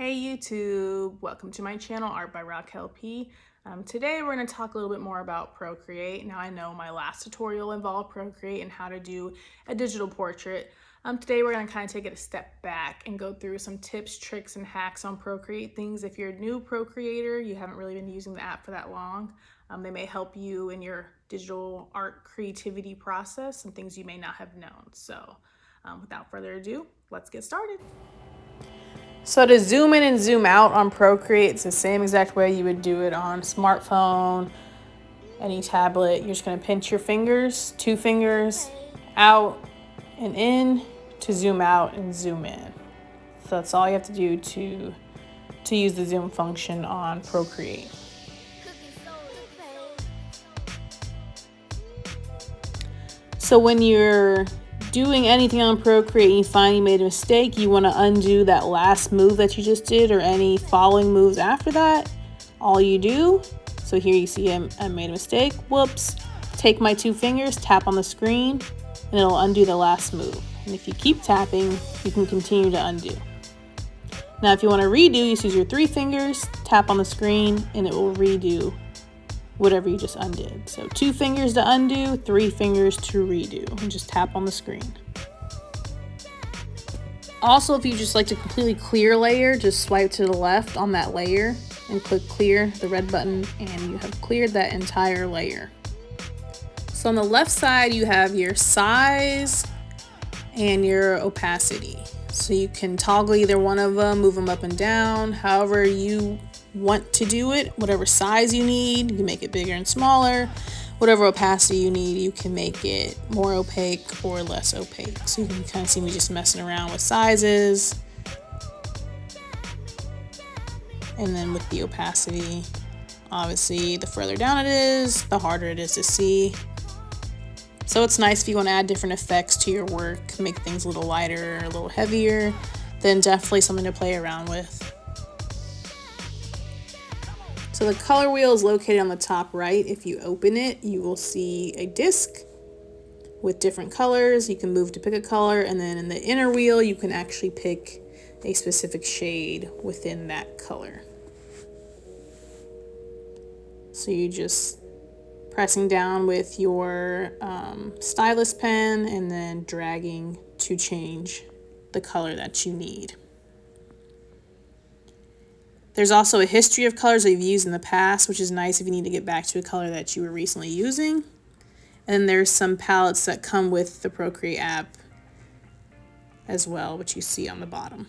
Hey YouTube, welcome to my channel, Art by Raquel P. Today we're going to talk a little bit more about Procreate. Now I know my last tutorial involved Procreate and how to do a digital portrait. Today we're going to kind of take it a step back and go through some tips, tricks, and hacks on Procreate. Things if you're a new Procreator, you haven't really been using the app for that long, they may help you in your digital art creativity process and things you may not have known. So without further ado, let's get started. So to zoom in and zoom out on Procreate, it's the same exact way you would do it on a smartphone, any tablet. You're just going to pinch your fingers, 2 fingers, out and in to zoom out and zoom in. So that's all you have to do to use the zoom function on Procreate. So when you're doing anything on Procreate and you find you made a mistake, you want to undo that last move that you just did or any following moves after that. All you do, so here you see I made a mistake, whoops, take my 2 fingers, tap on the screen, and it'll undo the last move. And if you keep tapping, you can continue to undo. Now if you want to redo, you just use your 3 fingers, tap on the screen, and it will redo whatever you just undid. So 2 fingers to undo, 3 fingers to redo, and just tap on the screen. Also, if you just like to completely clear layer, just swipe to the left on that layer and click clear, the red button, and you have cleared that entire layer. So on the left side, you have your size and your opacity. So you can toggle either one of them, move them up and down, however you want to do it. Whatever size you need, you can make it bigger and smaller. Whatever opacity you need, you can make it more opaque or less opaque. So you can kind of see me just messing around with sizes. And then with the opacity, obviously the further down it is, the harder it is to see. So it's nice if you want to add different effects to your work, make things a little lighter or a little heavier, then definitely something to play around with. So the color wheel is located on the top right. If you open it, you will see a disc with different colors. You can move to pick a color, and then in the inner wheel, you can actually pick a specific shade within that color. So you just pressing down with your stylus pen and then dragging to change the color that you need. There's also a history of colors that you've used in the past, which is nice if you need to get back to a color that you were recently using. And then there's some palettes that come with the Procreate app as well, which you see on the bottom.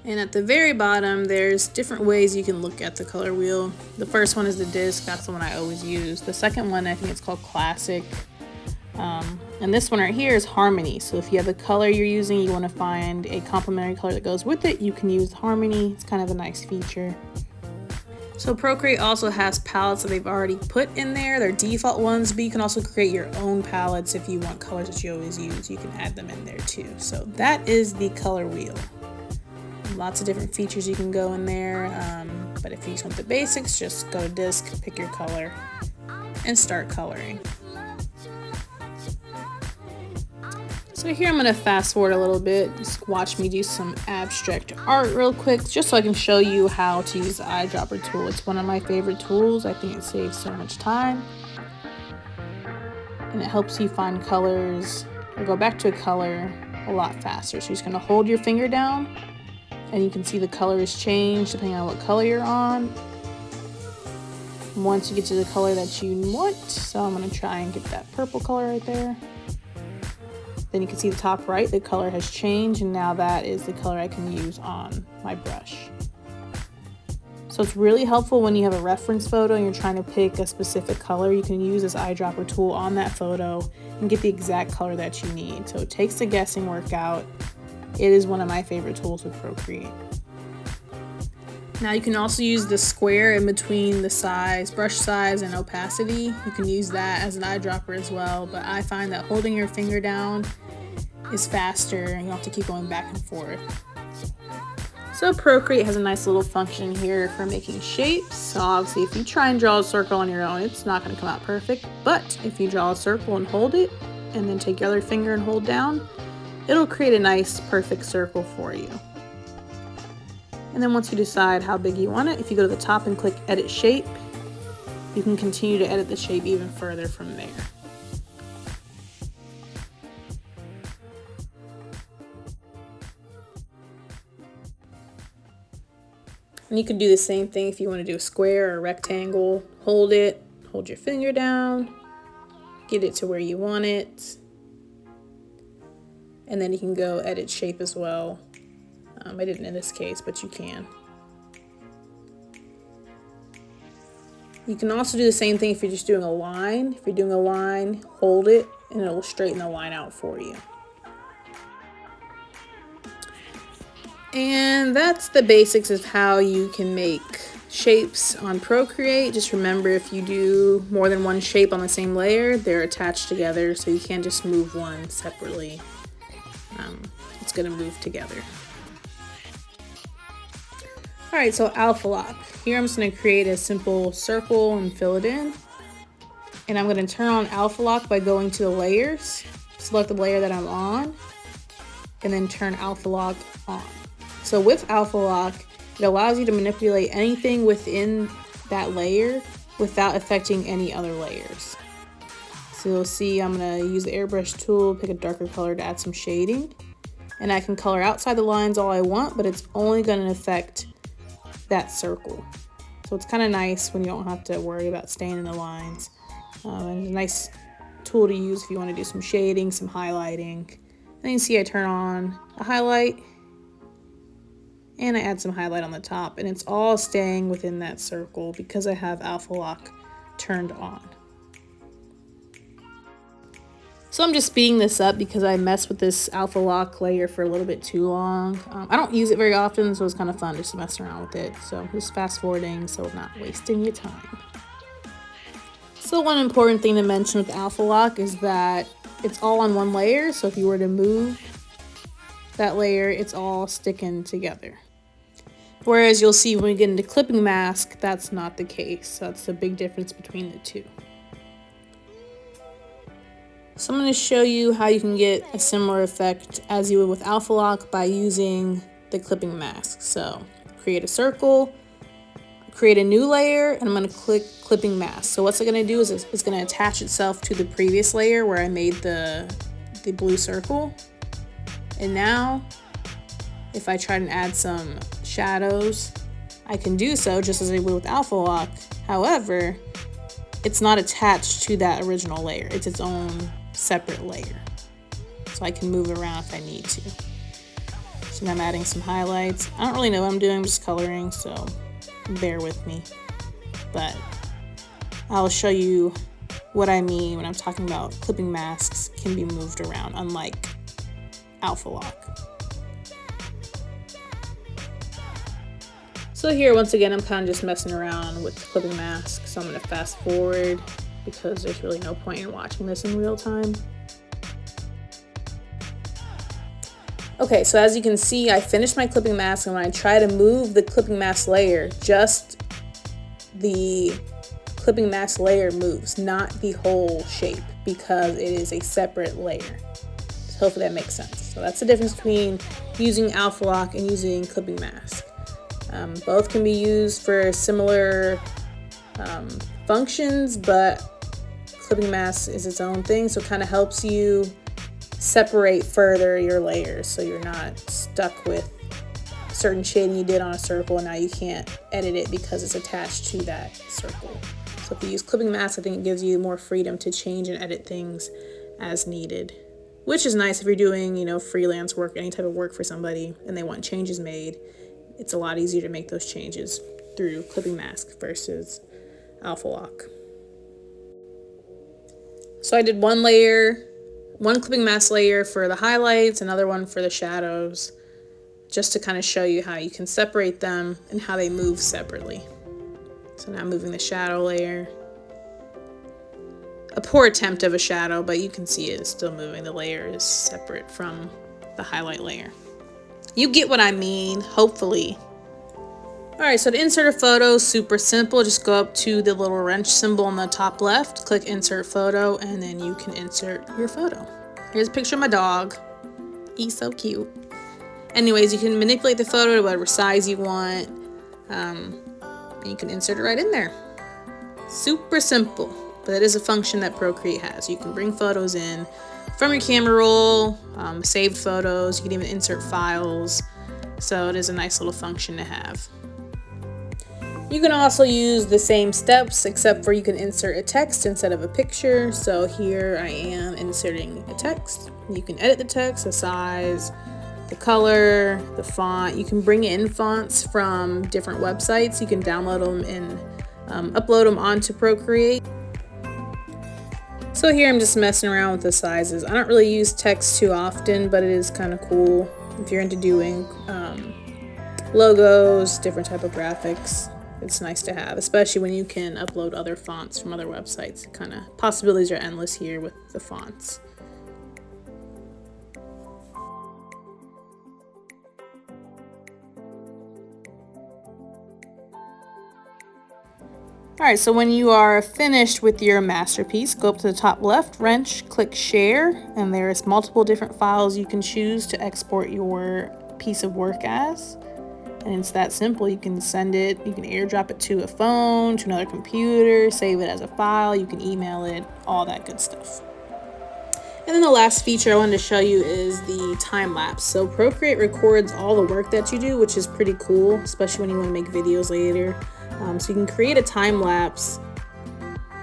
And at the very bottom, there's different ways you can look at the color wheel. The first one is the disc. That's the one I always use. The second one, I think it's called Classic. And this one right here is Harmony. So if you have the color you're using, you want to find a complementary color that goes with it, you can use Harmony. It's kind of a nice feature. So Procreate also has palettes that they've already put in there. They're default ones, but you can also create your own palettes if you want colors that you always use. You can add them in there too. So that is the color wheel. Lots of different features you can go in there. But if you just want the basics, just go to disc, pick your color, and start coloring. So here I'm going to fast forward a little bit, just watch me do some abstract art real quick, just so I can show you how to use the eyedropper tool. It's one of my favorite tools. I think it saves so much time. And it helps you find colors or go back to a color a lot faster. So you're just going to hold your finger down and you can see the colors change depending on what color you're on. Once you get to the color that you want, so I'm going to try and get that purple color right there. Then you can see the top right, the color has changed, and now that is the color I can use on my brush. So it's really helpful when you have a reference photo and you're trying to pick a specific color. You can use this eyedropper tool on that photo and get the exact color that you need. So it takes the guessing work out. It is one of my favorite tools with Procreate. Now you can also use the square in between the size, brush size, and opacity. You can use that as an eyedropper as well, but I find that holding your finger down is faster and you don't have to keep going back and forth. So Procreate has a nice little function here for making shapes. So obviously if you try and draw a circle on your own, it's not going to come out perfect, but if you draw a circle and hold it, and then take your other finger and hold down, it'll create a nice perfect circle for you. And then once you decide how big you want it, if you go to the top and click Edit Shape, you can continue to edit the shape even further from there. And you can do the same thing if you want to do a square or a rectangle. Hold it, hold your finger down, get it to where you want it. And then you can go edit shape as well. I didn't in this case, but you can. You can also do the same thing if you're just doing a line. If you're doing a line, hold it and it'll straighten the line out for you. And that's the basics of how you can make shapes on Procreate. Just remember, if you do more than one shape on the same layer, they're attached together, so you can't just move one separately. It's going to move together. Alright, so alpha lock. Here I'm just going to create a simple circle and fill it in. And I'm going to turn on alpha lock by going to the layers, select the layer that I'm on, and then turn alpha lock on. So with alpha lock, it allows you to manipulate anything within that layer without affecting any other layers. So you'll see I'm going to use the airbrush tool, pick a darker color to add some shading. And I can color outside the lines all I want, but it's only going to affect that circle. So it's kind of nice when you don't have to worry about staying in the lines. And it's a nice tool to use if you want to do some shading, some highlighting. And then you see I turn on a highlight and I add some highlight on the top, and it's all staying within that circle because I have alpha lock turned on. So I'm just speeding this up because I messed with this alpha lock layer for a little bit too long. I don't use it very often, so it's kind of fun just to mess around with it. So just fast forwarding so I'm not wasting your time. So one important thing to mention with alpha lock is that it's all on one layer. So if you were to move that layer, it's all sticking together. Whereas you'll see when we get into clipping mask, that's not the case. That's the big difference between the two. So I'm going to show you how you can get a similar effect as you would with alpha lock by using the clipping mask. So create a circle, create a new layer, and I'm going to click clipping mask. So what's it going to do is it's going to attach itself to the previous layer where I made the blue circle. And now if I try and add some shadows, I can do so just as I would with alpha lock. However, it's not attached to that original layer. It's its own separate layer. So I can move it around if I need to. So now I'm adding some highlights. I don't really know what I'm doing, I'm just coloring, so bear with me. But I'll show you what I mean when I'm talking about clipping masks can be moved around, unlike alpha lock. So here, once again, I'm kind of just messing around with the clipping mask. So I'm going to fast forward because there's really no point in watching this in real time. Okay, so as you can see, I finished my clipping mask, and when I try to move the clipping mask layer, just the clipping mask layer moves, not the whole shape, because it is a separate layer. So hopefully that makes sense. So that's the difference between using alpha lock and using clipping mask. Both can be used for similar functions, but clipping mask is its own thing, so it kind of helps you separate further your layers so you're not stuck with certain shading you did on a circle and now you can't edit it because it's attached to that circle. So if you use clipping mask, I think it gives you more freedom to change and edit things as needed, which is nice if you're doing, you know, freelance work, any type of work for somebody and they want changes made. It's a lot easier to make those changes through clipping mask versus alpha lock. So I did one clipping mask layer for the highlights, another one for the shadows, just to kind of show you how you can separate them and how they move separately. So now I'm moving the shadow layer. A poor attempt of a shadow, but you can see it is still moving. The layer is separate from the highlight layer. You get what I mean, hopefully. Alright, so to insert a photo, super simple. Just go up to the little wrench symbol on the top left, click insert photo, and then you can insert your photo. Here's a picture of my dog. He's so cute. Anyways, you can manipulate the photo to whatever size you want, and you can insert it right in there. Super simple, but it is a function that Procreate has. You can bring photos in from your camera roll, saved photos, you can even insert files, so it is a nice little function to have. You can also use the same steps, except for you can insert a text instead of a picture. So here I am inserting a text. You can edit the text, the size, the color, the font. You can bring in fonts from different websites. You can download them and upload them onto Procreate. So here I'm just messing around with the sizes. I don't really use text too often, but it is kind of cool if you're into doing logos, different type of graphics. It's nice to have, especially when you can upload other fonts from other websites. Kind of possibilities are endless here with the fonts. Alright, so when you are finished with your masterpiece, go up to the top left, wrench, click share, and there's multiple different files you can choose to export your piece of work as. And it's that simple. You can send it, you can airdrop it to a phone, to another computer, save it as a file, you can email it, all that good stuff. And then the last feature I wanted to show you is the time lapse. So Procreate records all the work that you do, which is pretty cool, especially when you want to make videos later. So you can create a time lapse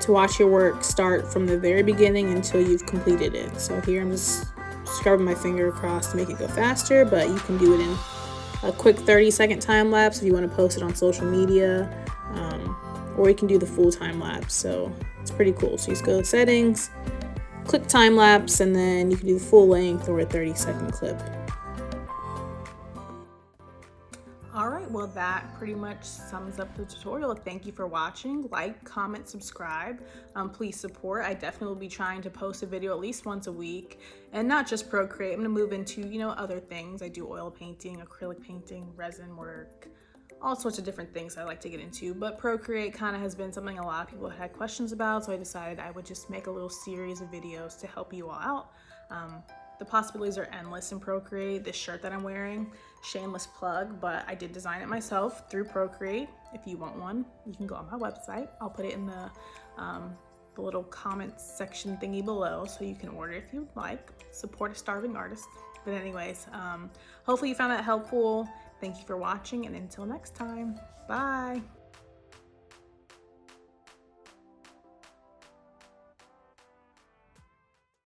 to watch your work start from the very beginning until you've completed it. So here I'm just scrubbing my finger across to make it go faster, but you can do it in a quick 30-second time lapse if you want to post it on social media, or you can do the full time lapse. So it's pretty cool. So you just go to settings, click time lapse, and then you can do the full length or a 30-second clip. Alright, well that pretty much sums up the tutorial. Thank you for watching. Like, comment, subscribe. Please support. I definitely will be trying to post a video at least once a week. And not just Procreate. I'm going to move into, other things. I do oil painting, acrylic painting, resin work, all sorts of different things I like to get into. But Procreate kind of has been something a lot of people had questions about, so I decided I would just make a little series of videos to help you all out. The possibilities are endless in Procreate. This shirt that I'm wearing, shameless plug, but I did design it myself through Procreate. If you want one, you can go on my website. I'll put it in the little comments section thingy below, so you can order if you'd like. Support a starving artist. But anyways, hopefully you found that helpful. Thank you for watching, and until next time, bye.